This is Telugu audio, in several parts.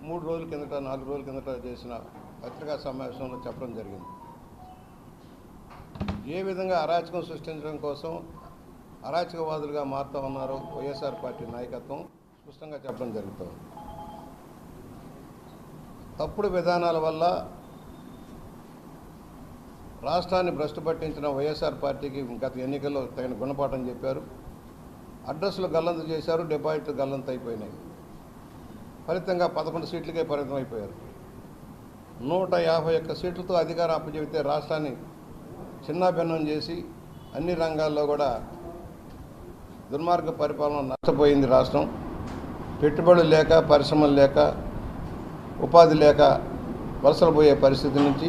3 రోజుల కిందట 4 రోజుల కిందట చేసిన పత్రికా సమావేశంలో చెప్పడం జరిగింది. ఏ విధంగా అరాచకం సృష్టించడం కోసం అరాచకవాదులుగా మారుతూ ఉన్నారో వైఎస్ఆర్ పార్టీ నాయకత్వం స్పష్టంగా చెప్పడం జరుగుతుంది. తప్పుడు విధానాల వల్ల రాష్ట్రాన్ని భ్రష్టు పట్టించిన వైఎస్ఆర్ పార్టీకి గత ఎన్నికల్లో తగిన గుణపాఠం చెప్పారు. అడ్రస్లు గల్లంతు చేశారు, డిపాజిట్లు గల్లంతు అయిపోయినాయి. ఫలితంగా 11 సీట్లకే పరిమితం అయిపోయారు. 151 సీట్లతో అధికారం అప్పచెబితే రాష్ట్రాన్ని చిన్నాభిన్నం చేసి అన్ని రంగాల్లో కూడా దుర్మార్గ పరిపాలన నష్టపోయింది. రాష్ట్రం పెట్టుబడులు లేక, పరిశ్రమలు లేక, ఉపాధి లేక వలసలు పోయే పరిస్థితి నుంచి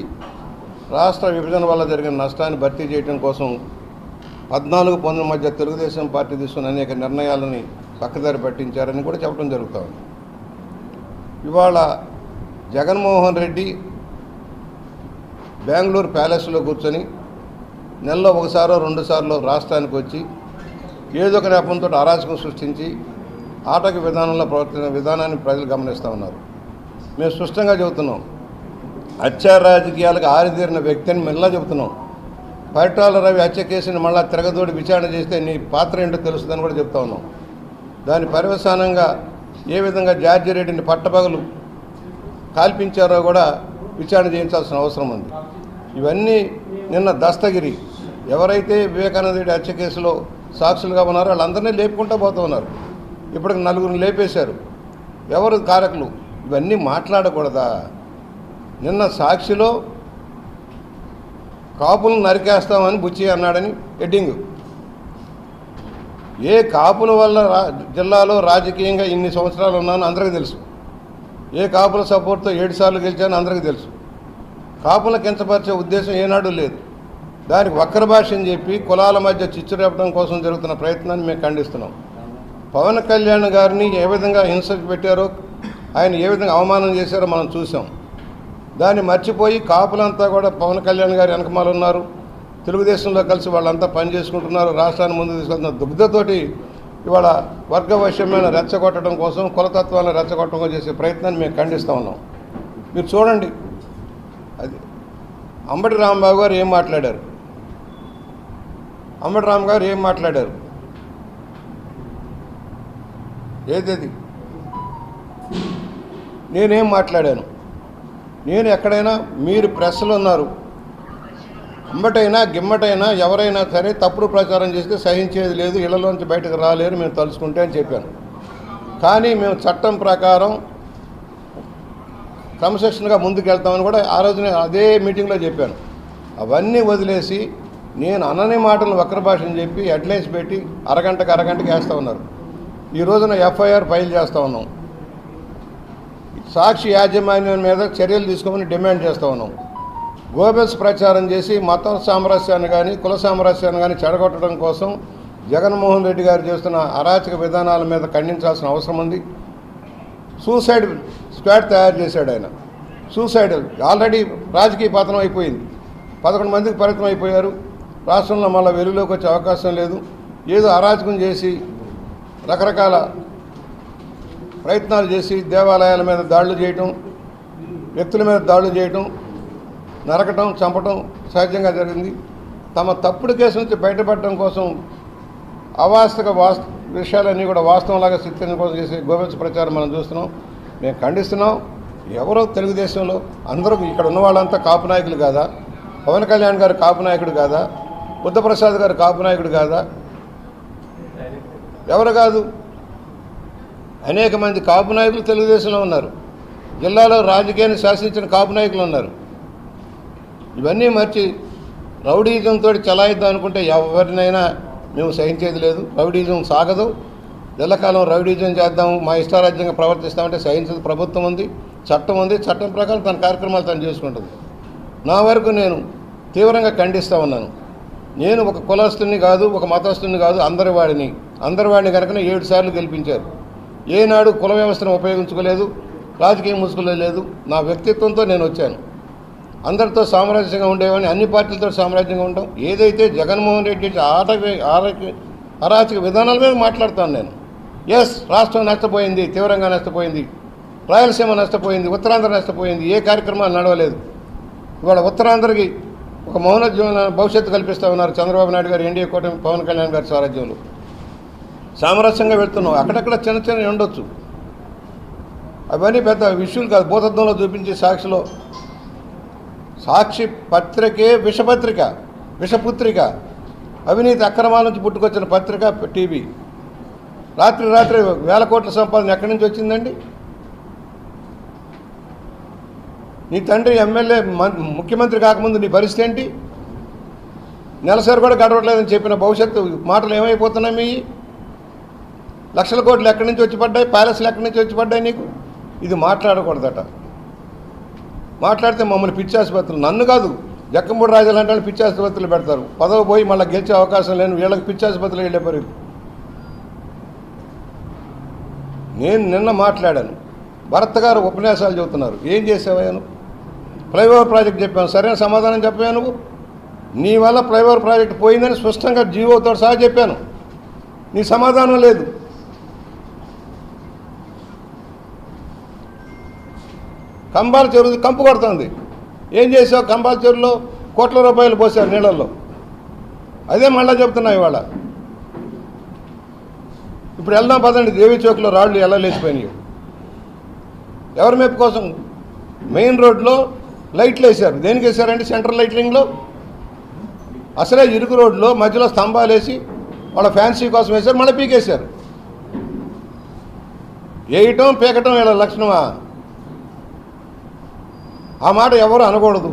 రాష్ట్ర విభజన వల్ల జరిగిన నష్టాన్ని భర్తీ చేయడం కోసం 14-19 మధ్య తెలుగుదేశం పార్టీ తీసుకున్న అనేక నిర్ణయాలని పక్కదారి పట్టించారని కూడా చెప్పడం జరుగుతుంది. ఇవాళ జగన్మోహన్ రెడ్డి బెంగళూరు ప్యాలెస్లో కూర్చొని నెలలో 1-2 సార్లు రాష్ట్రానికి వచ్చి ఏదో ఒక నెపంతో అరాచకం సృష్టించి ఆటక విధానంలో ప్రవర్తించిన విధానాన్ని ప్రజలు గమనిస్తూ ఉన్నారు. మేము స్పష్టంగా చెబుతున్నాం, హత్యా రాజకీయాలకు ఆరితేరిన వ్యక్తి అని మెల్లా చెబుతున్నాం. పరిటాల రవి హత్య కేసుని మళ్ళా తిరగదోడి విచారణ చేస్తే నీ పాత్ర ఏంటో తెలుస్తుందని కూడా చెప్తా ఉన్నాం. దాని పర్యవసానంగా ఏ విధంగా జార్జి రెడ్డిని పట్టపగలు కాల్పించారో కూడా విచారణ చేయించాల్సిన అవసరం ఉంది. ఇవన్నీ నిన్న దస్తగిరి ఎవరైతే వివేకానంద రెడ్డి హత్య కేసులో సాక్షులుగా ఉన్నారో వాళ్ళందరినీ లేపుకుంటూ పోతూ ఉన్నారు. ఇప్పటికి 4 లేపేశారు. ఎవరు కారకులు? ఇవన్నీ మాట్లాడకూడదా? నిన్న సాక్షిలో కాపులను నరికేస్తామని బుచ్చి అన్నాడని హెడ్డింగ్. ఏ కాపుల వల్ల జిల్లాలో రాజకీయంగా ఇన్ని సంవత్సరాలు ఉన్నానో అందరికీ తెలుసు. ఏ కాపుల సపోర్ట్తో 7 సార్లు గెలిచానో అందరికీ తెలుసు. కాపులను కించపరిచే ఉద్దేశం ఏనాడు లేదు. దానికి వక్ర భాష అని చెప్పి కులాల మధ్య చిచ్చు రేపడం కోసం జరుగుతున్న ప్రయత్నాన్ని మేము ఖండిస్తున్నాం. పవన్ కళ్యాణ్ గారిని ఏ విధంగా హింసకు పెట్టారో, ఆయన ఏ విధంగా అవమానం చేశారో మనం చూసాం. దాన్ని మర్చిపోయి కాపులంతా కూడా పవన్ కళ్యాణ్ గారి వెనకమాలు ఉన్నారు, తెలుగుదేశంలో కలిసి వాళ్ళంతా పనిచేసుకుంటున్నారు, రాష్ట్రాన్ని ముందు తీసుకెళ్తున్న దుగ్ధతోటి ఇవాళ వర్గవైషమ్యాన్ని రెచ్చగొట్టడం కోసం, కులతత్వాన్ని రెచ్చగొట్టడం చేసే ప్రయత్నాన్ని మేము ఖండిస్తూ ఉన్నాం. మీరు చూడండి, అది అంబటి రాంబాబు గారు ఏం మాట్లాడారు, అంబటి రామ్ గారు ఏం మాట్లాడారు, ఏది నేనేం మాట్లాడాను? నేను ఎక్కడైనా మీరు ప్రెస్లో ఉన్నారు, అంబటైనా గిమ్మటైనా ఎవరైనా సరే తప్పుడు ప్రచారం చేస్తే సహించేది లేదు, ఇళ్లలోంచి బయటకు రాలేరు మేము తలుచుకుంటే అని చెప్పాను. కానీ మేము చట్టం ప్రకారం క్రమశిక్షణగా ముందుకు వెళ్తామని కూడా ఆ రోజునే అదే మీటింగ్లో చెప్పాను. అవన్నీ వదిలేసి నేను అనని మాటలను వక్ర భాషని చెప్పి హెడ్లైన్స్ పెట్టి అరగంటకి వేస్తూ ఉన్నారు. ఈ రోజున ఎఫ్ఐఆర్ ఫైల్ చేస్తూ ఉన్నాం. సాక్షి యాజమాన్యం మీద చర్యలు తీసుకోమని డిమాండ్ చేస్తూ ఉన్నాం. గోబెల్స్ ప్రచారం చేసి మత సామరస్యాన్ని కానీ కుల సామరస్యాన్ని కానీ చెడగొట్టడం కోసం జగన్మోహన్ రెడ్డి గారు చేస్తున్న అరాచక విధానాల మీద ఖండించాల్సిన అవసరం ఉంది. సూసైడ్ స్క్వాడ్ తయారు చేశాడు ఆయన. సూసైడ్ ఆల్రెడీ రాజకీయ పతనం అయిపోయింది. 11 మందికి పరిమితం అయిపోయారు. రాష్ట్రంలో మళ్ళీ వెలుగులోకి వచ్చే అవకాశం లేదు. ఏదో అరాచకం చేసి రకరకాల ప్రయత్నాలు చేసి దేవాలయాల మీద దాడులు చేయటం, వ్యక్తుల మీద దాడులు చేయటం, నరకటం, చంపటం సహజంగా జరిగింది. తమ తప్పుడు కేసు నుంచి బయటపడటం కోసం అవాస్తవ విషయాలన్నీ కూడా వాస్తవంలాగా చిత్రించడం కోసం చేసే గోబెల్స్ ప్రచారం మనం చూస్తున్నాం. మేము ఖండిస్తున్నాం. ఎవరో తెలుగుదేశంలో అందరూ ఇక్కడ ఉన్న వాళ్ళంతా కాపు నాయకులు కాదా? పవన్ కళ్యాణ్ గారు కాపు నాయకుడు కాదా? బుద్ధప్రసాద్ గారు కాపు నాయకుడు కాదా? ఎవరు కాదు? అనేక మంది కాపు నాయకులు తెలుగుదేశంలో ఉన్నారు. జిల్లాలో రాజకీయాన్ని శాసించిన కాపు నాయకులు ఉన్నారు. ఇవన్నీ మర్చి రౌడీజంతో చలాయిద్దాం అనుకుంటే ఎవరినైనా మేము సహించేది లేదు. రౌడీజం సాగదు. ఎల్లకాలం రౌడీజం చేద్దాము, మా ఇష్టారాజ్యంగా ప్రవర్తిస్తామంటే సహించదు. ప్రభుత్వం ఉంది, చట్టం ఉంది. చట్టం ప్రకారం తన కార్యక్రమాలు తను చేసుకుంటుంది. నా వరకు నేను తీవ్రంగా ఖండిస్తూ ఉన్నాను. నేను ఒక కులస్తుని కాదు, ఒక మతస్థుని కాదు, అందరివాడిని కనుకనే 7 సార్లు గెలిపించారు. ఏనాడు కుల వ్యవస్థను ఉపయోగించుకోలేదు, రాజకీయ ముసుగులేదు. నా వ్యక్తిత్వంతో నేను వచ్చాను. అందరితో సామ్రాజ్యంగా ఉండేవాడిని, అన్ని పార్టీలతో సామ్రాజ్యంగా ఉంటాం. ఏదైతే జగన్మోహన్ రెడ్డి అరాచక విధానాల మీద మాట్లాడుతాను నేను. ఎస్, రాష్ట్రం నష్టపోయింది, తీవ్రంగా నష్టపోయింది. రాయలసీమ నష్టపోయింది, ఉత్తరాంధ్ర నష్టపోయింది, ఏ కార్యక్రమాలు నడవలేదు. ఇవాళ ఉత్తరాంధ్రకి ఒక మౌన జీవన భవిష్యత్తు కల్పిస్తూ ఉన్నారు చంద్రబాబు నాయుడు గారు, ఎన్డీఏ కూటమి, పవన్ కళ్యాణ్ గారి సారథ్యంలో సామరస్యంగా వెళ్తున్నాం. అక్కడక్కడ చిన్న చిన్న ఉండొచ్చు, అవన్నీ పెద్ద విషయాలు కాదు. భూతత్వంలో చూపించి సాక్షిలో, సాక్షి పత్రికే విషపత్రిక, విషపుత్రిక, అవినీతి అక్రమాల నుంచి పుట్టుకొచ్చిన పత్రిక టీవీ. రాత్రి వేల కోట్ల సంపాదన ఎక్కడి నుంచి వచ్చిందండి? నీ తండ్రి ఎమ్మెల్యే ముఖ్యమంత్రి కాకముందు నీ పరిస్థితి ఏంటి? నెలసరి కూడా గడవట్లేదని చెప్పిన భవిష్యత్తు మాటలు ఏమైపోతున్నాయి? మీ లక్షల కోట్లు ఎక్కడి నుంచి వచ్చి పడ్డాయి? ప్యాలెస్లు ఎక్కడి నుంచి వచ్చి పడ్డాయి నీకు? ఇది మాట్లాడకూడదట. మాట్లాడితే మమ్మల్ని పిచ్చి ఆసుపత్రులు, నన్ను కాదు జక్కంపూడి రాజాలు అంటే పిచ్చి ఆసుపత్రులు పెడతారు. పదవి పోయి మళ్ళీ గెలిచే అవకాశం లేని వీళ్ళకి పిచ్చి ఆసుపత్రులు వెళ్ళే పరి. నేను నిన్న మాట్లాడాను, భరత్ గారు ఉపన్యాసాలు చెబుతున్నారు. ఏం చేసావయ్యాను? ఫ్లైఓవర్ ప్రాజెక్ట్ చెప్పాను, సరైన సమాధానం చెప్పాను. నువ్వు నీ వల్ల ఫ్లైఓవర్ ప్రాజెక్ట్ పోయిందని స్పష్టంగా జీవోతో సహా చెప్పాను. నీ సమాధానం లేదు. కంబాల చెరువు కంపు కొడుతుంది. ఏం చేసావు? కంబాల చెరువులో కోట్ల రూపాయలు పోసారు నీళ్ళల్లో. అదే మళ్ళీ చెప్తున్నా ఇవాళ. ఇప్పుడు వెళ్దాం పదండి, దేవీ చౌక్లో రాళ్ళు ఎలా లేచిపోయినాయి. ఎవరి మెప్పు కోసం? మెయిన్ రోడ్లో లైట్లు వేశారు. దేనికి వేశారండి? సెంట్రల్ లైటింగ్లో. అసలే ఇరుకు రోడ్లో మధ్యలో స్తంభాలు వేసి వాళ్ళ ఫ్యాన్సీ కోసం వేశారు, మళ్ళీ పీకేశారు. వేయటం పీకటం వీళ్ళ లక్షణమా? ఆ మాట ఎవరు అనకూడదు.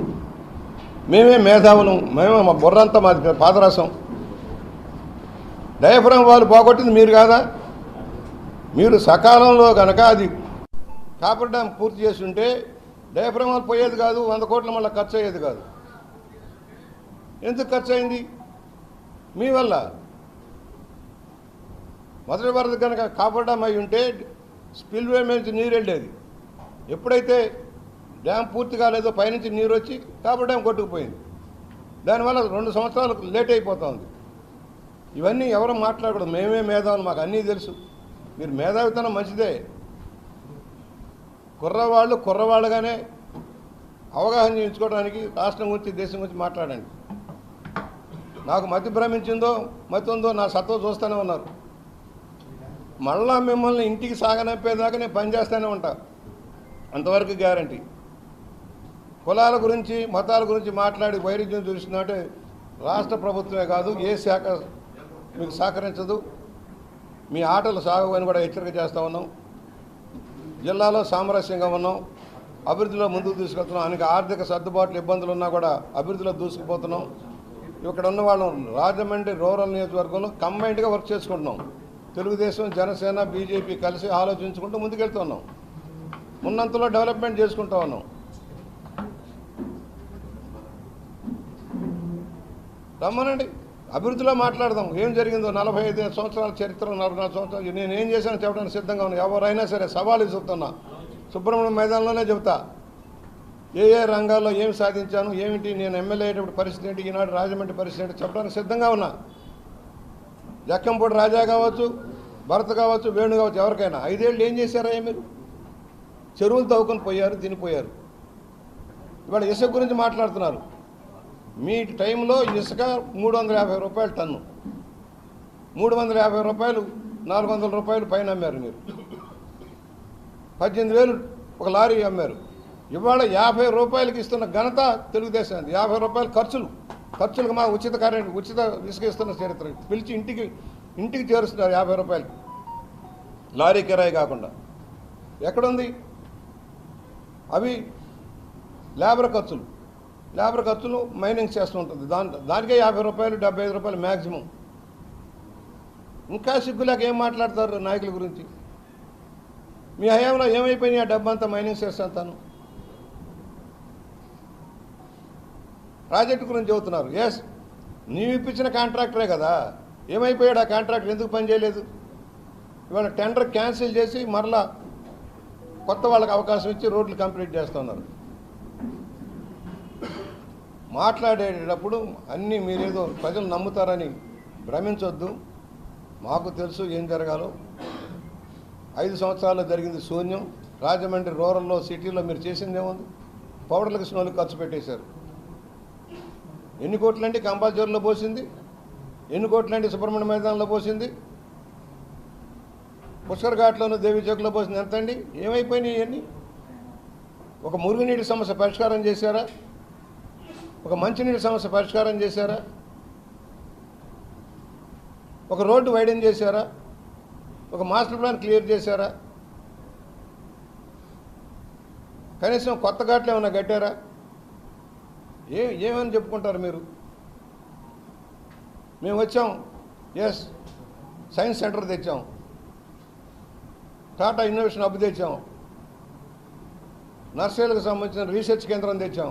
మేమే మేధావులం, మేమే, మా బుర్రంతా మాది పాదరసం. డయాఫ్రామ్ వాళ్ళు పోగొట్టింది మీరు కాదా? మీరు సకాలంలో కనుక అది కాపర్ డ్యామ్ పూర్తి చేస్తుంటే డయాఫ్రామ్ వాళ్ళు పోయేది కాదు, 100 కోట్లు మళ్ళీ ఖర్చు అయ్యేది కాదు. ఎందుకు ఖర్చు అయింది? మీ వల్ల. మొదటి వరద కనుక కాపర్ డ్యామ్ అయి ఉంటే స్పిల్వే మీద నీరు వెళ్ళేది. ఎప్పుడైతే డ్యామ్ పూర్తి కాలేదో పైనుంచి నీరు వచ్చి కాపర్ డ్యామ్ కొట్టుకుపోయింది. దానివల్ల 2 సంవత్సరాలు లేట్ అయిపోతుంది. ఇవన్నీ ఎవరు మాట్లాడకూడదు. మేమే మేధావులు, మాకు అన్నీ తెలుసు. మీరు మేధావితనం మంచిదే. కుర్రవాళ్ళుగానే అవగాహన చేయించుకోవడానికి రాష్ట్రం గురించి, దేశం గురించి మాట్లాడండి. నాకు మతి భ్రమించిందో మతి ఉందో నా సత్వ చూస్తూనే ఉన్నారు. మళ్ళా మిమ్మల్ని ఇంటికి సాగనంపేదాకా నేను పనిచేస్తూనే ఉంటా, అంతవరకు గ్యారంటీ. కులాల గురించి, మతాల గురించి మాట్లాడి వైరుధ్యం చూసినట్టే రాష్ట్ర ప్రభుత్వమే కాదు, ఏ శాఖ మీకు సహకరించదు. మీ ఆటలు సాగవని కూడా హెచ్చరిక చేస్తూ ఉన్నాం. జిల్లాలో సామరస్యంగా ఉన్నాం, అభివృద్ధిలో ముందుకు తీసుకెళ్తున్నాం. అనేక ఆర్థిక సర్దుబాట్లు, ఇబ్బందులు ఉన్నా కూడా అభివృద్ధిలో దూసుకుపోతున్నాం. ఇక్కడ ఉన్న వాళ్ళం రాజమండ్రి రూరల్ నియోజకవర్గంలో కంబైన్డ్గా వర్క్ చేసుకుంటున్నాం. తెలుగుదేశం, జనసేన, బీజేపీ కలిసి ఆలోచించుకుంటూ ముందుకెళ్తున్నాం. ఉన్నంతలో డెవలప్మెంట్ చేసుకుంటూ ఉన్నాం. రమ్మనండి, అభివృద్ధిలో మాట్లాడదాం. ఏం జరిగిందో 45 సంవత్సరాల చరిత్ర, 44 సంవత్సరాలు నేను ఏం చేశానో చెప్పడానికి సిద్ధంగా ఉన్నాను. ఎవరైనా సరే సవాలు చెప్తున్నా. సుబ్రహ్మణ్యం మైదానంలోనే చెబుతా, ఏ రంగాల్లో ఏమి సాధించాను, ఏమిటి, నేను ఎమ్మెల్యే అయ్యేటప్పుడు పరిస్థితి ఏంటి, ఈనాడు రాజమండ్రి పరిస్థితి ఏంటి చెప్పడానికి సిద్ధంగా ఉన్నా. జక్కంపూడి రాజా కావచ్చు, భరత్ కావచ్చు, వేణు కావచ్చు, ఎవరికైనా 5 ఏళ్ళు ఏం చేశారా? మీరు చెరువులు తవ్వుకొని పోయారు, తినిపోయారు. ఇవాళ ఇసుక గురించి మాట్లాడుతున్నారు. మీ టైంలో ఇసుక 350 రూపాయలు టన్ను, 350 రూపాయలు, 400 రూపాయలు పైన అమ్మారు. మీరు 18,000 ఒక లారీ అమ్మారు. ఇవాళ 50 రూపాయలకి ఇస్తున్న ఘనత తెలుగుదేశానికి. 50 రూపాయలు ఖర్చులకు మా ఉచిత కరెంట్, ఉచిత ఇసుక ఇస్తున్న చరిత్ర. పిలిచి ఇంటికి చేరుస్తున్నారు 50 రూపాయలకి, లారీ కిరాయి కాకుండా. ఎక్కడుంది? అవి లేబర్ ఖర్చులు మైనింగ్ చేస్తూ ఉంటుంది. దానికే 50 రూపాయలు, 75 రూపాయలు మ్యాక్సిమం. ఇంకా సిగ్గులేక ఏం మాట్లాడతారు నాయకుల గురించి? మీ హయాంలో ఏమైపోయినాయి? ఆ డబ్బంతా మైనింగ్ చేస్తాను. ప్రాజెక్టు గురించి చెబుతున్నారు. ఎస్, నీవు ఇప్పించిన కాంట్రాక్టరే కదా. ఏమైపోయాడు ఆ కాంట్రాక్టర్? ఎందుకు పనిచేయలేదు? ఇవాళ టెండర్ క్యాన్సిల్ చేసి మరలా కొత్త వాళ్ళకి అవకాశం ఇచ్చి రోడ్లు కంప్లీట్ చేస్తున్నారు. మాట్లాడేటప్పుడు అన్నీ మీరేదో ప్రజలు నమ్ముతారని భ్రమించొద్దు. మాకు తెలుసు ఏం జరగాలో. 5 సంవత్సరాల్లో జరిగింది శూన్యం. రాజమండ్రి రూరల్లో సిటీలో మీరు చేసింది ఏముంది? పౌడర్లకు స్నోలకు ఖర్చు పెట్టేశారు. ఎన్ని కోట్లండి కంపాల్చూరులో పోసింది? ఎన్ని కోట్లండి సుబ్రహ్మణ్య మైదానంలో పోసింది? పుష్కర్ ఘాట్లోనూ దేవి చౌక్లో పోసింది ఎంత అండి? ఏమైపోయినాయి ఇవన్నీ? ఒక మురుగునీటి సమస్య పరిష్కారం చేశారా? ఒక మంచినీటి సమస్య పరిష్కారం చేశారా? ఒక రోడ్డు వైడెన్ చేశారా? ఒక మాస్టర్ ప్లాన్ క్లియర్ చేశారా? కనీసం కొత్త ఘాట్లు ఏమైనా కట్టారా? ఏమని చెప్పుకుంటారు మీరు? మేము వచ్చాం, ఎస్ సైన్స్ సెంటర్ తెచ్చాం, టాటా ఇన్నోవేషన్ హబ్ తెచ్చాం, నర్సరీలకు సంబంధించిన రీసెర్చ్ కేంద్రం తెచ్చాం,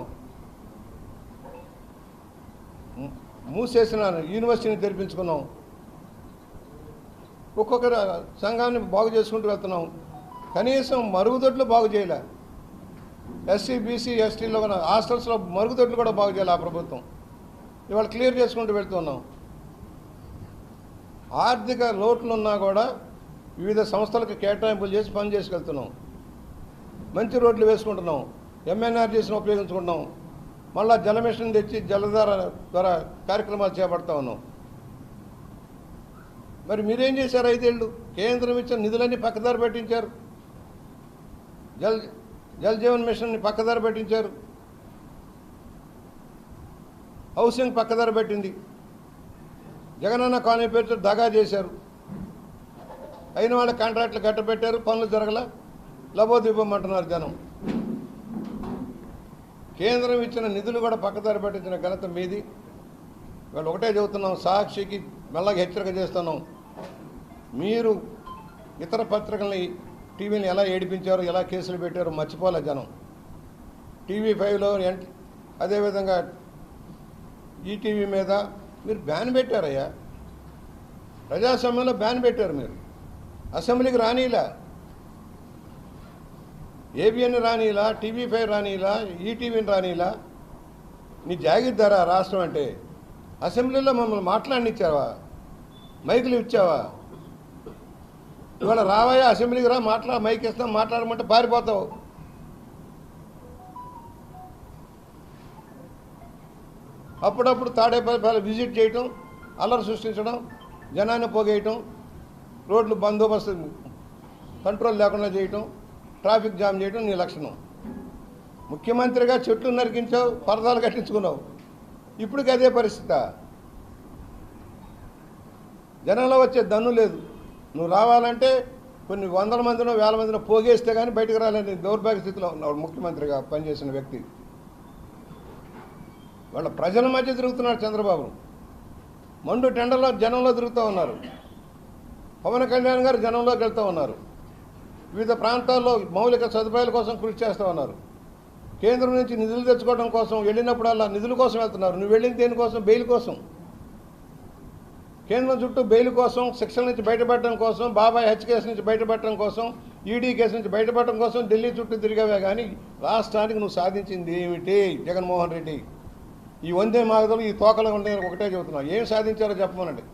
మూసేసిన యూనివర్సిటీని తెరిపించుకున్నాం, ఒక్కొక్కరు సంఘాన్ని బాగు చేసుకుంటూ వెళ్తున్నాం. కనీసం మరుగుదొడ్లు బాగు చేయలే. ఎస్సీ బీసీ ఎస్టీలో ఉన్న హాస్టల్స్లో మరుగుదొడ్లు కూడా బాగు చేయాలి ఆ ప్రభుత్వం. ఇవాళ క్లియర్ చేసుకుంటూ వెళ్తున్నాం. ఆర్థిక లోట్లున్నా కూడా వివిధ సంస్థలకు కేటాయింపులు చేసి పని చేసుకెళ్తున్నాం. మంచి రోడ్లు వేసుకుంటున్నాం, ఎంఎన్ఆర్జీస్ని ఉపయోగించుకుంటున్నాం, మళ్ళా జలమిషన్ తెచ్చి జలధార ద్వారా కార్యక్రమాలు చేపడతా ఉన్నాం. మరి మీరేం చేశారు? 5 ఏళ్ళు కేంద్రం ఇచ్చిన నిధులన్నీ పక్కదారి పెట్టించారు. జల్ జీవన్ మిషన్ని పక్కదారి పెట్టించారు. హౌసింగ్ పక్కదారి పెట్టింది. జగనన్న కాలనీ పేరుతో దగా చేశారు. అయిన వాళ్ళ కాంట్రాక్ట్లు కట్టబెట్టారు, పనులు జరగల, లబోదిబ్బమంటున్నారు జనం. కేంద్రం ఇచ్చిన నిధులు కూడా పక్కదారి పెట్టించిన ఘనత మీది. వాళ్ళు ఒకటే చెబుతున్నాం, సాక్షికి మెల్లగా హెచ్చరిక చేస్తున్నాం. మీరు ఇతర పత్రికల్ని టీవీని ఎలా ఏడిపించారో, ఎలా కేసులు పెట్టారో మర్చిపోలే జనం. TV5లో అదేవిధంగా ఈటీవీ మీద మీరు బ్యాన్ పెట్టారయ్యా. ప్రజాస్వామ్యంలో బ్యాన్ పెట్టారు మీరు. అసెంబ్లీకి రానీలా, ఏబిఎన్ రానీలా, TV5 రానీలా, ఈటీవీని రానీలా. నీ జాగిద్దారా రాష్ట్రం అంటే? అసెంబ్లీలో మమ్మల్ని మాట్లాడనిచ్చావా? మైకులు ఇచ్చావా? ఇవాళ రావయ్యా అసెంబ్లీకి రా, మైక్ ఇస్తాం, మాట్లాడమంటే పారిపోతావు. అప్పుడప్పుడు తాడేపల్లి విజిట్ చేయటం, అల్లరి సృష్టించడం, జనాన్ని పోగేయటం, రోడ్లు బందోబస్తు కంట్రోల్ లేకుండా చేయటం, ట్రాఫిక్ జామ్ చేయటం నీ లక్షణం. ముఖ్యమంత్రిగా చెట్లు నరికించావు, పరదాలు కట్టించుకున్నావు. ఇప్పటికి అదే పరిస్థితి. జనంలో వచ్చే దన్ను లేదు. నువ్వు రావాలంటే కొన్ని వందల మందినో వేల మందినో పోగేస్తే కానీ బయటకు రాలేని దౌర్భాగ్య స్థితిలో ఉన్నాడు ముఖ్యమంత్రిగా పనిచేసిన వ్యక్తి. వాళ్ళ ప్రజల మధ్య తిరుగుతున్నాడు చంద్రబాబు. మండు టెండర్లో జనంలో తిరుగుతూ ఉన్నారు. పవన్ కళ్యాణ్ గారు జనంలోకి వెళ్తూ ఉన్నారు. వివిధ ప్రాంతాల్లో మౌలిక సదుపాయాల కోసం కృషి చేస్తూ ఉన్నారు. కేంద్రం నుంచి నిధులు తెచ్చుకోవడం కోసం వెళ్ళినప్పుడల్లా నిధుల కోసం వెళ్తున్నారు. నువ్వు వెళ్ళిన దేనికోసం? బెయిల్ కోసం. కేంద్రం చుట్టూ బెయిల్ కోసం, శిక్షల నుంచి బయటపడటం కోసం, బాబాయ్ హత్య కేసు నుంచి బయటపడటం కోసం, ఈడీ కేసు నుంచి బయటపడటం కోసం ఢిల్లీ చుట్టూ తిరిగావే కానీ రాష్ట్రానికి నువ్వు సాధించింది ఏమిటి? జగన్మోహన్ రెడ్డి ఈ వందే మాగదలు ఈ తోకలు ఉండే ఒకటే చెబుతున్నావు. ఏం సాధించారో చెప్పమనండి.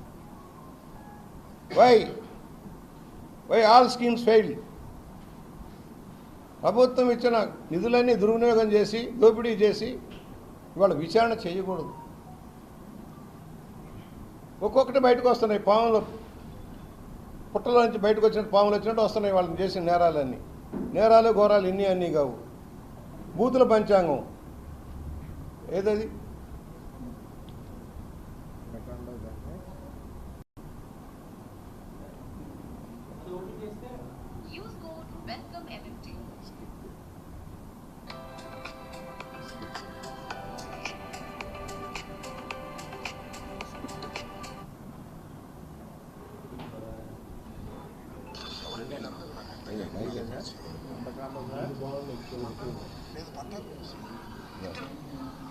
Why all schemes fail? ప్రభుత్వం ఇచ్చిన నిధులన్నీ దుర్వినియోగం చేసి, దోపిడీ చేసి ఇవాళ విచారణ చేయకూడదు. ఒక్కొక్కటి బయటకు వస్తున్నాయి. పాములు పుట్టలో నుంచి బయటకు వచ్చినట్టు, పాములు వచ్చినట్టు వస్తున్నాయి వాళ్ళని చేసిన నేరాలన్నీ. నేరాలు ఘోరాలు ఇన్ని అన్నీ కావు. బూతుల పంచాంగం ఏదది?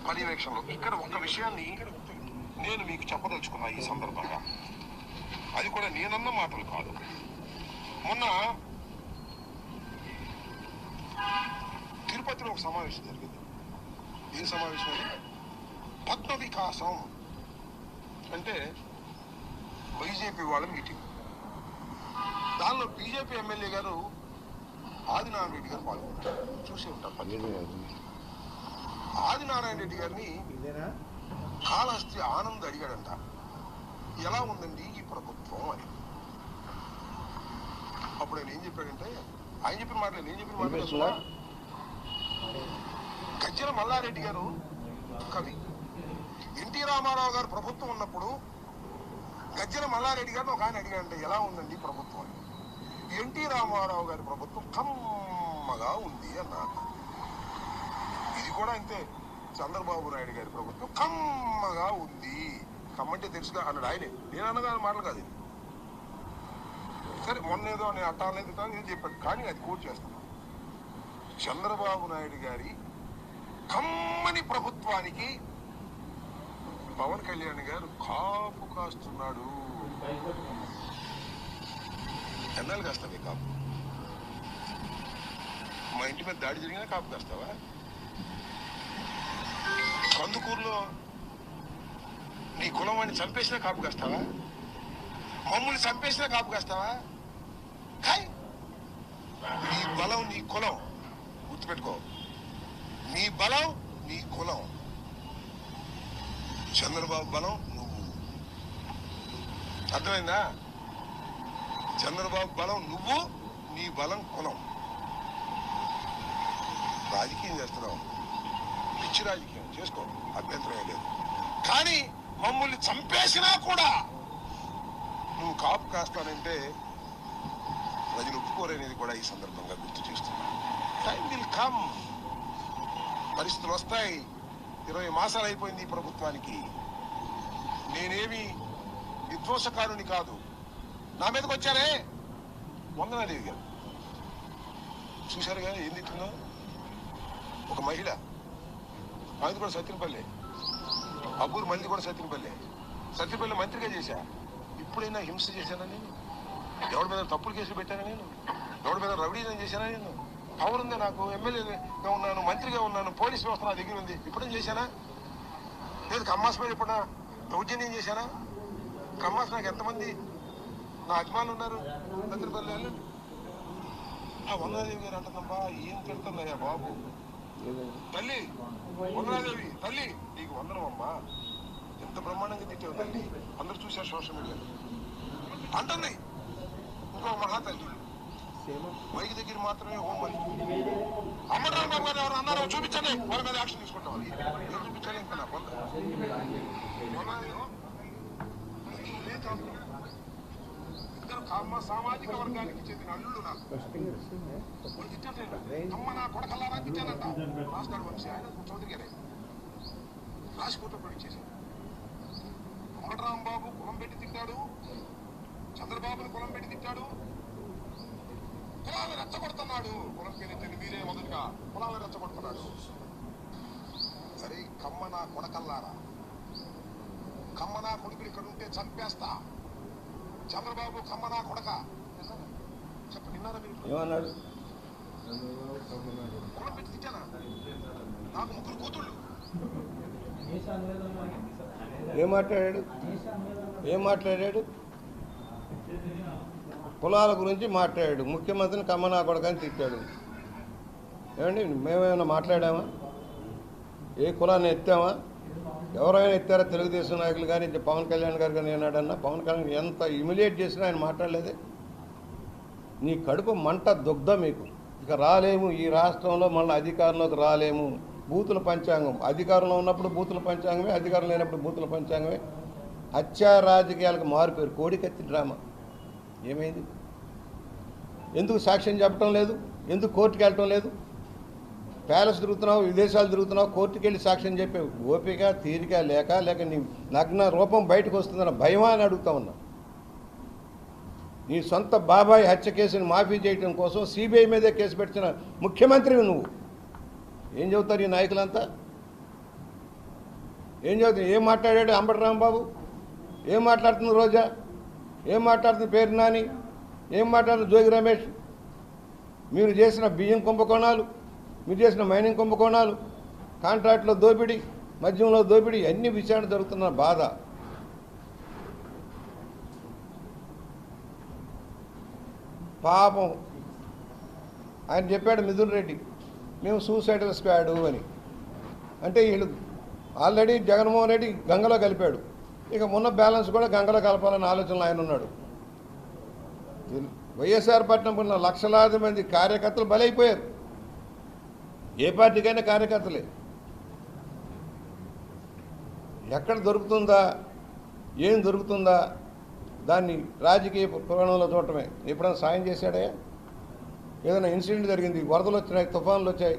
పర్యవేక్షణలో ఇక్కడ ఒక విషయాన్ని నేను మీకు చెప్పదలుచుకున్నా ఈ సందర్భంగా. అది కూడా నేనన్న మాటలు కాదు. మొన్న తిరుపతిలో ఒక సమావేశం జరిగింది. ఏం సమావేశం? పద్మ వికాసం అంటే బీజేపీ వాళ్ళ మీటింగ్. దానిలో బీజేపీ ఎమ్మెల్యే గారు ఆదినారాయణ రెడ్డి గారు పాల్గొన్నారు. చూసే ఉంటారు పని. ఆదినారాయణ రెడ్డి గారిని కాళహస్తి ఆనంద్ అడిగాడంట, ఎలా ఉందండి ఈ ప్రభుత్వం అని. అప్పుడు ఆయన ఏం చెప్పాడంటే, ఆయన చెప్పిన మాటలు నేను చెప్పిన మాటలు, గజ్జల మల్లారెడ్డి గారు కవి, ఎన్టీ రామారావు గారు ప్రభుత్వం ఉన్నప్పుడు గజ్జల మల్లారెడ్డి గారిని ఒక ఆయన అడిగాడంటే ఎలా ఉందండి ప్రభుత్వం అని. ఎన్టీ రామారావు గారి ప్రభుత్వం కమ్మగా ఉంది అన్నారు. ఇది కూడా అంతే, చంద్రబాబు నాయుడు గారి ప్రభుత్వం కమ్మగా ఉంది, కమ్మంటే తెలుసుగా అన్నాడు ఆయనే. నేను అన్నగా మాటలు కాదు ఇది. సరే మొన్న ఏదో నేను అట్టాలేదు ఇది చెప్పాడు, కానీ అది కోట్ చేస్తాను. చంద్రబాబు నాయుడు గారి కమ్మని ప్రభుత్వానికి పవన్ కళ్యాణ్ గారు కాపు కాస్తున్నాడు. ఎన్నాళ్ళు కాస్తావే కాపు? మా ఇంటి మీద దాడి జరిగినా కాపు కాస్తావా? కందుకూరులో నీ కులం వాడిని చంపేసినా కాపు కాస్తావా? మమ్మల్ని చంపేసినా కాపు కాస్తావా? నీ బలం నీ కులం, గుర్తుపెట్టుకో. నీ బలం నీ కులం. చంద్రబాబు బలం నువ్వు. అర్థమైందా? చంద్రబాబు బలం నువ్వు, నీ బలం కులం. రాజకీయం చేస్తున్నావు, పిచ్చి రాజకీయం చేసుకో, అభ్యంతరం లేదు. కానీ మమ్మల్ని చంపేసినా కూడా నువ్వు కాపు కాస్తానంటే ప్రజలు ఒప్పుకోరనేది కూడా ఈ సందర్భంగా గుర్తు చేస్తున్నా. టైం విల్ కమ్, పరిస్థితులు వస్తాయి. 20 మాసాలు అయిపోయింది ఈ ప్రభుత్వానికి. నేనేమి విధ్వంసకారుని కాదు. నా మీదకి వచ్చారే వందనాదేవి గారు, చూశారుగా ఏం తిట్టిందో. ఒక మహిళ, అది కూడా సత్యనపల్లి, అబ్బూరు మంది కూడా సత్యనపల్లి మంత్రిగా చేశా. ఇప్పుడైనా హింస చేశానా నేను? ఎవరి మీద తప్పులు కేసులు పెట్టానా నేను? ఎవరి మీద రౌడీజం చేశానా నేను? పవర్ ఉంది నాకు, ఎమ్మెల్యేగా ఉన్నాను, మంత్రిగా ఉన్నాను, పోలీస్ వ్యవస్థ నా దగ్గర ఉంది. ఇప్పుడేం చేశానా? లేదు కమ్మాస్ మీద ఎప్పుడన్నా దౌర్జన్యం చేశానా? కమ్మాస్ నాకు ఎంతమంది నా అభిమానులు ఉన్నారు సత్యనపల్లి వాళ్ళు. ఆ వందనాదేవి గారు అంటుందమ్మా, ఏం తిడుతుందయ్యా బాబు. తల్లి వందనాదేవి, తల్లి నీకు వందనం అమ్మా, ఎంత బ్రహ్మాండంగా తిట్టావు తల్లి, అందరూ చూశారు సోషల్ మీడియా అంటుంది. ఇంకో మహాతల్లి మైకి దగ్గర మాత్రమే హోంవర్క్. అమ్మరావు బాబు గారు ఎవరు అన్నారో చూపించండి, వాళ్ళ మీద యాక్షన్ తీసుకుంటాం. చూపించాలి ఇంకా నా పొంద సామాజిక వర్గానికి చెందిన అల్లుడు నాకు తిట్టట్లేదు. అమ్మ నా కొడకల్లారా తిట్టానంట. రాస్తాడు వంశీ, ఆయన చౌదరి గారే రాసి ఫోటో ప్రొడ్యూస్ అమ్మరాంబాబు కులం పెట్టి తిట్టాడు, చంద్రబాబుని కులం పెట్టి తిట్టాడు, కులాలు రెచ్చగొడుతున్నాడు. కులం పేరు మీరే మొదటిగా కులాలు రెచ్చగొడుతున్నాడు. సరే కమ్మ నా కొడకల్లారా, కమ్మ నా కొడుకులు ఇక్కడ ఉంటే చంపేస్తా. చంద్రబాబు కమ్మ నా కొడక చెప్పండి, విన్నారా మీరు? ఏమన్నాడు? కులం పెట్టి తిట్టానా? నాకు 3 కూతుళ్ళు. ఏం మాట్లాడాడు? కులాల గురించి మాట్లాడాడు. ముఖ్యమంత్రిని కమ్మనా కొడకని తిట్టాడు. ఏమండి, మేమేమైనా మాట్లాడామా? ఏ కులాన్ని ఎత్తామా? ఎవరైనా ఎత్తారా? తెలుగుదేశం నాయకులు కానీ పవన్ కళ్యాణ్ గారు కానీ ఏనాడన్నా? పవన్ కళ్యాణ్ ఎంత హ్యూమిలియేట్ చేసినా ఆయన మాట్లాడలేదే. నీ కడుపు మంట దుగ్ధ మీకు. ఇక రాలేము, ఈ రాష్ట్రంలో మళ్ళీ అధికారంలోకి రాలేము. బూతుల పంచాంగం, అధికారంలో ఉన్నప్పుడు బూతుల పంచాంగమే, అధికారం లేనప్పుడు బూతుల పంచాంగమే. హత్యా రాజకీయాలకు మారిపోయారు. కోడికత్తి డ్రామా ఏమైంది? ఎందుకు సాక్ష్యం చెప్పడం లేదు? ఎందుకు కోర్టుకు వెళ్ళటం లేదు? ప్యాలెస్ తిరుగుతున్నావు, విదేశాలు తిరుగుతున్నావు, కోర్టుకు వెళ్ళి సాక్ష్యం చెప్పే ఓపిక తీరిక లేక నీ నగ్న రూపం బయటకు వస్తుందన్న భయమా అని అడుగుతా ఉన్నా. నీ సొంత బాబాయ్ హత్య కేసుని మాఫీ చేయడం కోసం సిబిఐ మీదే కేసు పెట్టిన ముఖ్యమంత్రివి నువ్వు. ఏం చెబుతారు ఈ నాయకులంతా? ఏం చెబుతారు? ఏం మాట్లాడాడు అంబటి రాంబాబు? ఏం మాట్లాడుతుంది రోజా? ఏం మాట్లాడుతుంది పేరు నాని? ఏం మాట్లాడుతుంది జోగి రమేష్? మీరు చేసిన బియ్యం కుంభకోణాలు, మీరు చేసిన మైనింగ్ కుంభకోణాలు, కాంట్రాక్ట్లో దోపిడీ, మద్యంలో దోపిడీ, అన్ని విచారణ జరుగుతున్న బాధ. పాపం ఆయన చెప్పాడు మిథున్ రెడ్డి మేము సూసైడల్ స్క్వాడు అని. అంటే వీళ్ళు ఆల్రెడీ జగన్మోహన్ రెడ్డి గంగలో కలిపాడు, ఇక మొన్న బ్యాలెన్స్ కూడా గంగలో కలపాలనే ఆలోచనలో ఆయన ఉన్నాడు. వైఎస్ఆర్ పట్నం ఉన్న లక్షలాది మంది కార్యకర్తలు బలైపోయారు. ఏ పార్టీకైనా కార్యకర్తలే. ఎక్కడ దొరుకుతుందా, ఏం దొరుకుతుందా దాన్ని రాజకీయ పురాణంలో చూడటమే. ఎప్పుడైనా సాయం చేశాడే? ఏదైనా ఇన్సిడెంట్ జరిగింది, వరదలు వచ్చినాయి, తుఫాన్లు వచ్చాయి,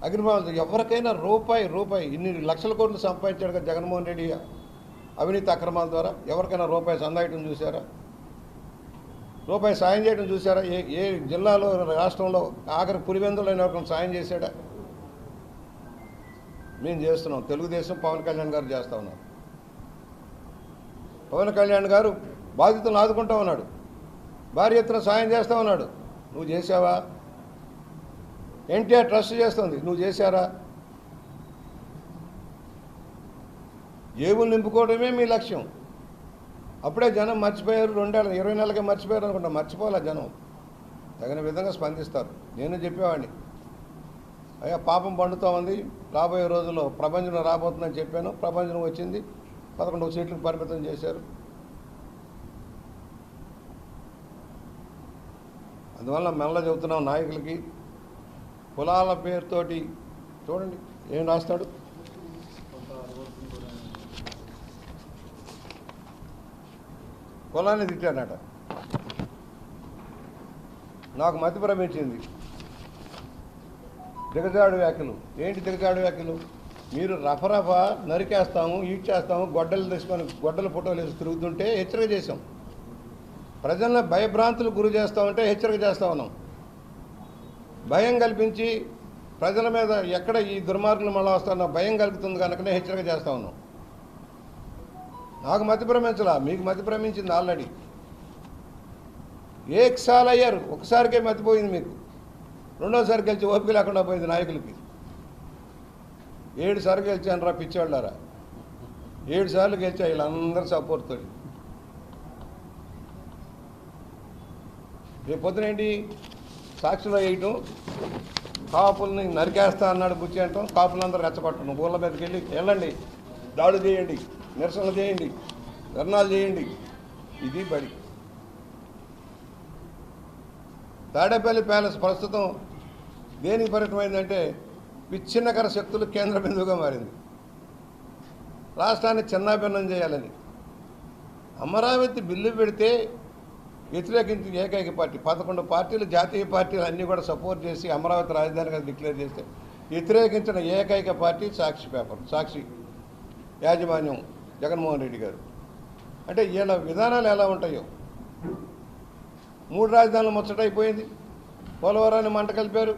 అగ్నిమాలు, ఎవరికైనా రూపాయి ఇన్ని లక్షల కోట్లు సంపాదించాడు కదా జగన్మోహన్ రెడ్డి అవినీతి అక్రమాల ద్వారా. ఎవరికైనా రూపాయి సందాయటం చూసారా? రూపాయి సాయం చేయడం చూసారా? ఏ జిల్లాలో రాష్ట్రంలో ఆఖరి పులివెందులైన ఎవరికైనా సాయం చేశాడా? మేము చేస్తున్నాం. తెలుగుదేశం పవన్ కళ్యాణ్ గారు చేస్తూ ఉన్నారు. పవన్ కళ్యాణ్ గారు బాధితులను ఆదుకుంటూ ఉన్నాడు, భారీ ఎత్తున సాయం చేస్తూ ఉన్నాడు. నువ్వు చేసావా? ఎన్టీఆర్ ట్రస్ట్ చేస్తుంది, నువ్వు చేశారా? జేబులు నింపుకోవడమే మీ లక్ష్యం. అప్పుడే జనం మర్చిపోయారు. 2020 నెలలకే మర్చిపోయారు అనుకుంటా. మర్చిపోవాలా జనం? తగిన విధంగా స్పందిస్తారు. నేను చెప్పేవాడిని, అయ్యా పాపం పండుతూ ఉంది, రాబోయే రోజుల్లో ప్రభంజనం రాబోతుందని చెప్పాను. ప్రభంజనం వచ్చింది, 11 సీట్లకు పరిమితం చేశారు. అందువల్ల మెల్ల చెబుతున్నాం నాయకులకి, కులాల పేరుతోటి చూడండి ఏం రాస్తాడు. కులాన్ని తిట్టాడట. నాకు మతి భ్రమించింది. దిగజాడు వ్యాఖ్యలు. ఏంటి దిగజాడు వ్యాఖ్యలు? మీరు రఫరఫా నరికేస్తాము, ఈడ్ చేస్తాము, గొడ్డలు తీసుకొని గొడ్డల ఫోటోలు వేసి తిరుగుతుంటే హెచ్చరిక చేసాం. ప్రజలను భయభ్రాంతులకు గురి చేస్తామంటే హెచ్చరిక చేస్తూ ఉన్నాం. భయం కల్పించి ప్రజల మీద ఎక్కడ ఈ దుర్మార్గులు మళ్ళా వస్తారో భయం కలుగుతుంది కనుకనే హెచ్చరిక చేస్తూ ఉన్నాం. నాకు మతి భ్రమించలా, మీకు మతి భ్రమించింది ఆల్రెడీ. ఏకసార్లు అయ్యారు, ఒకసారికే మతిపోయింది మీకు. రెండోసారి గెలిచి ఓపిక లేకుండా పోయింది నాయకులకి. 7 సార్లు గెలిచాను రా పిచ్చివాళ్ళారా, 7 సార్లు గెలిచా వీళ్ళందరూ సపోర్ట్తో. రేపు పొద్దున ఏంటి సాక్షిలో వేయటం, కాపుల్ని నరికేస్తా అన్నాడు బుచ్చి అంటాం, కాపులందరూ రెచ్చగొట్టడం, ఊళ్ళ మీదకి వెళ్ళండి, దాడులు చేయండి, నిరసనలు చేయండి, ధర్నాలు చేయండి. ఇది బడి. తాడేపల్లి ప్యాలెస్ ప్రస్తుతం దేనికి పరిమితమైందంటే విచ్ఛిన్నకర శక్తులు కేంద్ర బిందువుగా మారింది. రాష్ట్రాన్ని చిన్నాభిన్నం చేయాలని అమరావతి బిల్లు పెడితే వ్యతిరేకించి ఏకైక పార్టీ, 11 పార్టీలు జాతీయ పార్టీలు అన్నీ కూడా సపోర్ట్ చేసి అమరావతి రాజధానిగా డిక్లేర్ చేస్తే వ్యతిరేకించిన ఏకైక పార్టీ సాక్షి యాజమాన్యం జగన్మోహన్ రెడ్డి గారు. అంటే వీళ్ళ విధానాలు ఎలా ఉంటాయో. 3 రాజధానులు ముచ్చటైపోయింది, పోలవరాన్ని మంట కలిపారు,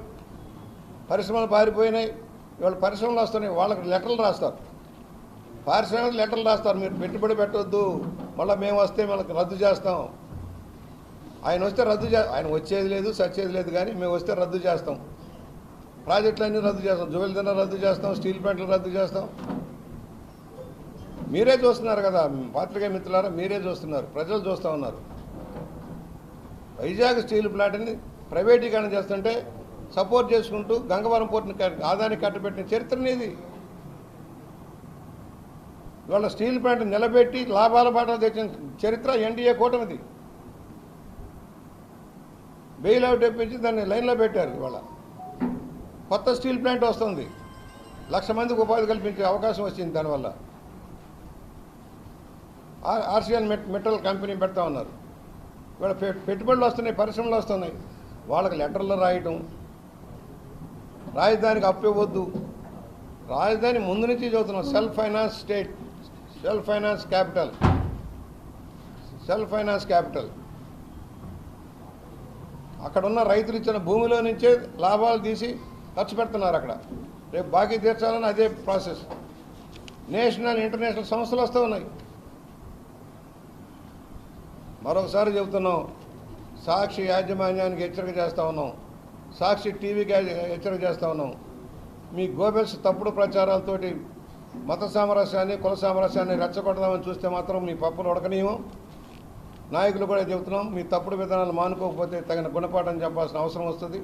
పరిశ్రమలు పారిపోయినాయి. ఇవాళ పరిశ్రమలు వస్తున్నాయి, వాళ్ళకి లెటర్లు రాస్తారు, పారిశ్రామిక లెటర్లు రాస్తారు, మీరు పెట్టుబడి పెట్టవద్దు, మళ్ళీ మేము వస్తే మనకు రద్దు చేస్తాం. ఆయన వస్తే ఆయన వచ్చేది లేదు, సచ్చేది లేదు, కానీ మేము వస్తే రద్దు చేస్తాం, ప్రాజెక్టులన్నీ రద్దు చేస్తాం, జువెల్ రద్దు చేస్తాం, స్టీల్ ప్లాంట్లు రద్దు చేస్తాం. మీరే చూస్తున్నారు కదా పాత్రికేయ మిత్రులారా, మీరే చూస్తున్నారు, ప్రజలు చూస్తూ ఉన్నారు. వైజాగ్ స్టీల్ ప్లాంట్ని ప్రైవేటీకరణ చేస్తుంటే సపోర్ట్ చేసుకుంటూ గంగవరం పోర్టుని ఆదాయానికి కట్టబెట్టిన చరిత్రని ఇది. ఇవాళ స్టీల్ ప్లాంట్ నిలబెట్టి లాభాల బాటలు తెచ్చిన చరిత్ర ఎన్డీఏ కూటమిది. బెయిల్ అవుట్ తెప్పించి దాన్ని లైన్లో పెట్టారు. ఇవాళ కొత్త స్టీల్ ప్లాంట్ వస్తుంది, 1,00,000 మందికి ఉపాధి కల్పించే అవకాశం వచ్చింది. దానివల్ల ఆర్సిఎల్ మెటల్ కంపెనీ పెడతా ఉన్నారు. ఇవాళ పెట్టుబడులు వస్తున్నాయి, పరిశ్రమలు వస్తున్నాయి. వాళ్ళకి లెటర్లు రాయటం, రాజధానికి అప్పు ఇవ్వద్దు, రాజధాని ముందు నుంచి చదువుతున్నాం, self finance state, self finance capital. అక్కడున్న రైతులు ఇచ్చిన భూమిలో నుంచే లాభాలు తీసి ఖర్చు పెడుతున్నారు అక్కడ. రేపు బాకీ తీర్చాలని అదే ప్రాసెస్. నేషనల్ ఇంటర్నేషనల్ సంస్థలు వస్తూ ఉన్నాయి. మరొకసారి చెబుతున్నాం, సాక్షి యాజమాన్యానికి హెచ్చరిక చేస్తూ ఉన్నాం, సాక్షి టీవీకి హెచ్చరిక చేస్తూ ఉన్నాం. మీ గోబెల్స్ తప్పుడు ప్రచారాలతోటి మత సామరస్యాన్ని, కుల సామరస్యాన్ని రెచ్చగొడదామని చూస్తే మాత్రం మీ పప్పులు ఉడకనీయము. నాయకులు కూడా చెబుతున్నాం, మీ తప్పుడు విధానాలు మానుకోకపోతే తగిన గుణపాఠం చెప్పాల్సిన అవసరం వస్తుంది.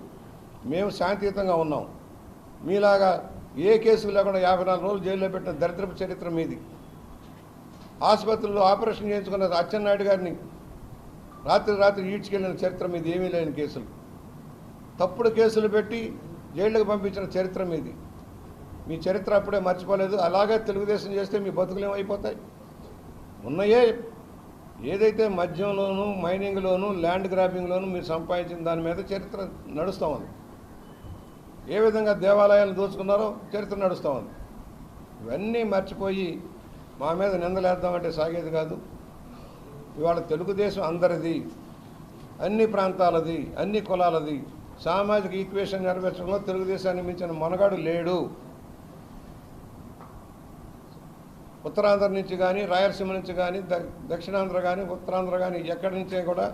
మేము శాంతియుతంగా ఉన్నాం. మీలాగా ఏ కేసు లేకుండా 54 రోజులు జైల్లో పెట్టిన దరిద్రపు చరిత్ర మీది. ఆసుపత్రిలో ఆపరేషన్ చేయించుకున్న అచ్చెన్నాయుడు గారిని రాత్రి ఈడ్చుకెళ్ళిన చరిత్ర మీది. ఏమీ లేని కేసులు, తప్పుడు కేసులు పెట్టి జైళ్ళకు పంపించిన చరిత్ర మీది. మీ చరిత్ర అప్పుడే మర్చిపోలేదు. అలాగే తెలుగుదేశం చేస్తే మీ బతుకులు ఏమైపోతాయి? ఉన్నాయే ఏదైతే మద్యంలోనూ, మైనింగ్లోనూ, ల్యాండ్ గ్రాబింగ్లోనూ మీరు సంపాదించిన దాని మీద చరిత్ర నడుస్తూ ఉంది. ఏ విధంగా దేవాలయాలు దోచుకున్నారో చరిత్ర నడుస్తూ ఉంది. ఇవన్నీ మర్చిపోయి మా మీద నిందలేద్దామంటే సాగేది కాదు. ఇవాళ తెలుగుదేశం అందరిది, అన్ని ప్రాంతాలది, అన్ని కులాలది. సామాజిక ఈక్వేషన్ నెరవేర్చడంలో తెలుగుదేశాన్ని మించిన మనగాడు లేడు. ఉత్తరాంధ్ర నుంచి కానీ, రాయలసీమ నుంచి కానీ, దక్షిణాంధ్ర కానీ, ఉత్తరాంధ్ర కానీ ఎక్కడి నుంచే కూడా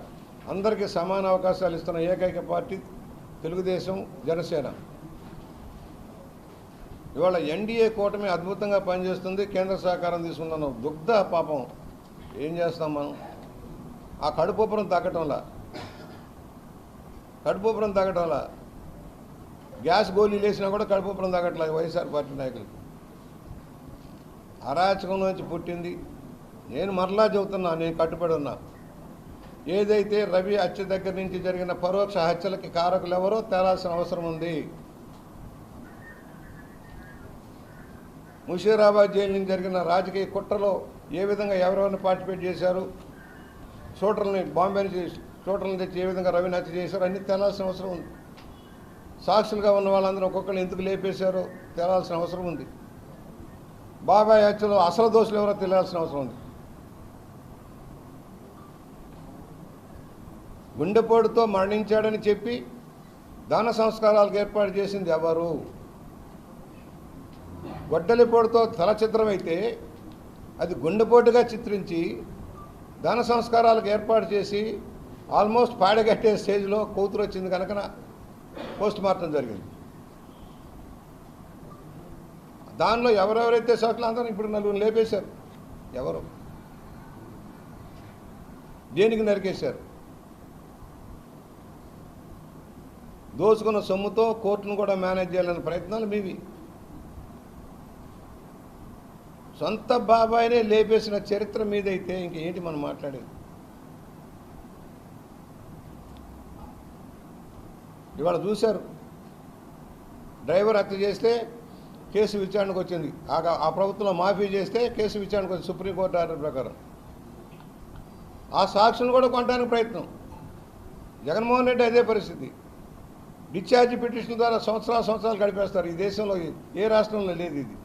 అందరికీ సమాన అవకాశాలు ఇస్తున్న ఏకైక పార్టీ తెలుగుదేశం, జనసేన. ఇవాళ ఎన్డీఏ కూటమి అద్భుతంగా పనిచేస్తుంది. కేంద్ర సహకారం తీసుకున్నాను. దుగ్ధ పాపం ఏం చేస్తాం మనం? ఆ కడుపుబ్బరం తగ్గటంలా గ్యాస్ గోళీలు వేసినా కూడా కడుపుబ్బరం తగ్గట్లేదు వైఎస్ఆర్ పార్టీ నాయకులు. అరాచకం నుంచి పుట్టింది. నేను మరలా చెబుతున్నా, నేను కట్టుబడి ఉన్నా. ఏదైతే రవి హత్య దగ్గర నుంచి జరిగిన పరోక్ష హత్యలకి కారకులు ఎవరో తేలాల్సిన అవసరం ఉంది. ముషీరాబాద్ జైలు నుంచి జరిగిన రాజకీయ కుట్రలో ఏ విధంగా ఎవరెవరిని పార్టిసిపేట్ చేశారు, షూటర్లని బాంబే నుంచి షూటర్లను తెచ్చి ఏ విధంగా రవిని హత్య చేశారు అన్నీ తేలాల్సిన అవసరం ఉంది. సాక్షులుగా ఉన్న వాళ్ళందరూ ఒక్కొక్కరు ఎందుకు లేపేశారో తేలాల్సిన అవసరం ఉంది. బాబాయ్ హత్యలో అసలు దోషులు ఎవరో తెలియాల్సిన అవసరం ఉంది. గుండెపోటుతో మరణించాడని చెప్పి దాన సంస్కారాలకు ఏర్పాటు చేసింది ఎవరు? గొడ్డలిపోటుతో తల చిత్రమైతే అది గుండెపోటుగా చిత్రించి దాన సంస్కారాలకు ఏర్పాటు చేసి ఆల్మోస్ట్ పాడగట్టే స్టేజ్లో కూతురు వచ్చింది కనుక పోస్ట్ మార్టం జరిగింది. దానిలో ఎవరెవరైతే సాక్షులు అందరూ ఇప్పుడు నలుగురు లేపేశారు. ఎవరు దేనికి నరికేశారు? దోచుకున్న సొమ్ముతో కోర్టును కూడా మేనేజ్ చేయాలనే ప్రయత్నాలు మీవి. సొంత బాబాయినే లేపేసిన చరిత్ర మీదైతే ఇంకేంటి మనం మాట్లాడేది? ఇవాళ చూశారు, డ్రైవర్ హత్య చేస్తే కేసు విచారణకు వచ్చింది. ఆ ప్రభుత్వంలో మాఫీ చేస్తే కేసు విచారణకు వచ్చింది సుప్రీంకోర్టు ఆర్డర్ ప్రకారం. ఆ సాక్షులను కూడా కొనడానికి ప్రయత్నం. జగన్మోహన్ రెడ్డి అదే పరిస్థితి. డిశ్చార్జ్ పిటిషన్ ద్వారా సంవత్సరాలు గడిపేస్తారు. ఈ దేశంలో ఏ రాష్ట్రంలో లేదు ఇది.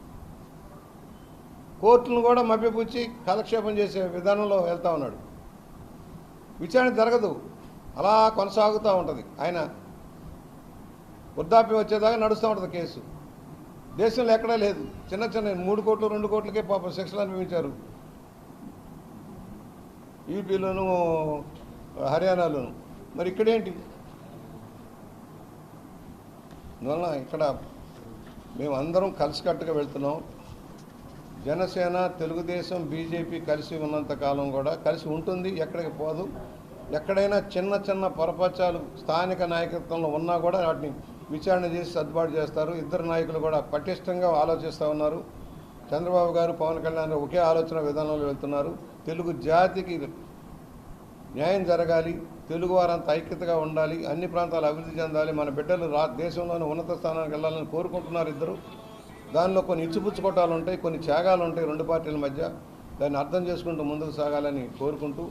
కోర్టులను కూడా మభ్యపుచ్చి కాలక్షేపం చేసే విధానంలో వెళ్తూ ఉన్నాడు. విచారణ జరగదు, అలా కొనసాగుతూ ఉంటుంది. ఆయన వృద్ధాప్యం వచ్చేదాకా నడుస్తూ ఉంటుంది కేసు. దేశంలో ఎక్కడా లేదు. చిన్న 3 కోట్లు 2 కోట్లకే పాపం శిక్షలు అనుభవించారు యూపీలోను హర్యానాలోను. మరి ఇక్కడేంటి? అందువలన ఇక్కడ మేమందరం కలిసికట్టుగా వెళ్తున్నాం. జనసేన, తెలుగుదేశం, బీజేపీ కలిసి ఉన్నంతకాలం కూడా కలిసి ఉంటుంది, ఎక్కడికి పోదు. ఎక్కడైనా చిన్న పొరపచ్చాలు స్థానిక నాయకత్వంలో ఉన్నా కూడా వాటిని విచారణ చేసి సర్దుబాటు చేస్తారు. ఇద్దరు నాయకులు కూడా పటిష్టంగా ఆలోచిస్తూ ఉన్నారు. చంద్రబాబు గారు, పవన్ కళ్యాణ్ ఒకే ఆలోచన విధానంలో వెళ్తున్నారు. తెలుగు జాతికి న్యాయం జరగాలి, తెలుగు వారంతా ఐక్యతగా ఉండాలి, అన్ని ప్రాంతాలు అభివృద్ధి చెందాలి, మన బిడ్డలు దేశంలోని ఉన్నత స్థానానికి వెళ్ళాలని కోరుకుంటున్నారు ఇద్దరు. దానిలో కొన్ని ఇచ్చిపుచ్చుకోటాలు ఉంటాయి, కొన్ని త్యాగాలు ఉంటాయి రెండు పార్టీల మధ్య. దాన్ని అర్థం చేసుకుంటూ ముందుకు సాగాలని కోరుకుంటూ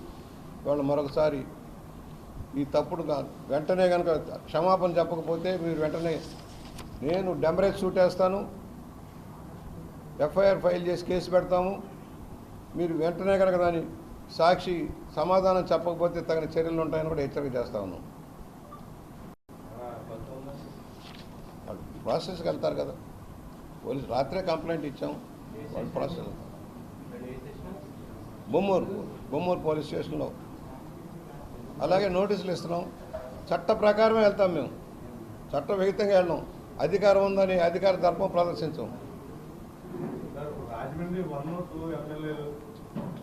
వాళ్ళు మరొకసారి ఈ తప్పుడు వెంటనే కనుక క్షమాపణ చెప్పకపోతే మీరు వెంటనే నేను డెమరేజ్ షూట్ వేస్తాను, ఎఫ్ఐఆర్ ఫైల్ చేసి కేసు పెడతాము. మీరు వెంటనే కనుక దాని సాక్షి సమాధానం చెప్పకపోతే తగిన చర్యలు ఉంటాయని కూడా హెచ్చరిక చేస్తా ఉన్నాం. వాళ్ళు ప్రాసెస్కి వెళ్తారు కదా, పోలీసు రాత్రే కంప్లైంట్ ఇచ్చాం, వాళ్ళు ప్రాసెస్ బొమ్మూరు పోలీస్ స్టేషన్లో అలాగే నోటీసులు ఇస్తున్నాం. చట్ట ప్రకారమే వెళ్తాం మేము, చట్ట విహితంగా వెళ్ళాం. అధికారం ఉందని అధికార దర్పం ప్రదర్శించాం. రాజమండ్రి 1, 2 ఎమ్మెల్యేలు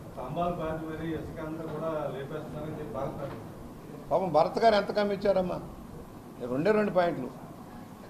స్తంభాలు బాధ్యమని ఇసుక అంతా కూడా లేపేస్తున్నారని చెప్పి పాపం భరత్ గారు ఎంత కమ్మిచ్చారమ్మా? 2 పాయింట్లు.